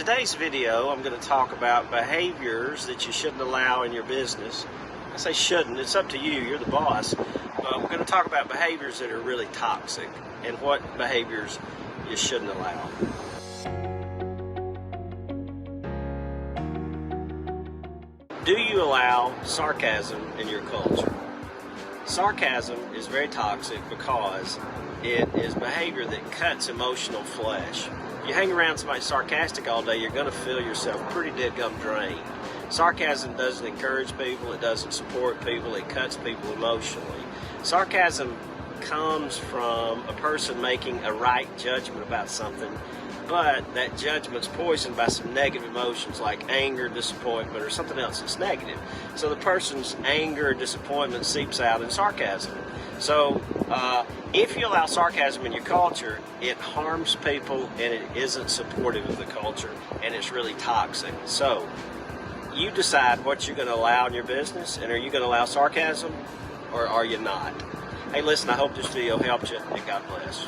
today's video, I'm going to talk about behaviors that you shouldn't allow in your business. I say shouldn't, it's up to you, you're the boss. But we're going to talk about behaviors that are really toxic and what behaviors you shouldn't allow. Do you allow sarcasm in your culture? Sarcasm is very toxic because it is behavior that cuts emotional flesh. If you hang around somebody sarcastic all day, you're going to feel yourself pretty deadgum drained. Sarcasm doesn't encourage people, it doesn't support people, it cuts people emotionally. Sarcasm comes from a person making a right judgment about something, but that judgment's poisoned by some negative emotions like anger, disappointment, or something else that's negative. So the person's anger, disappointment seeps out in sarcasm. So if you allow sarcasm in your culture, it harms people and it isn't supportive of the culture, and it's really toxic. So you decide what you're going to allow in your business, and are you going to allow sarcasm or are you not? Hey, listen, I hope this video helped you, and God bless.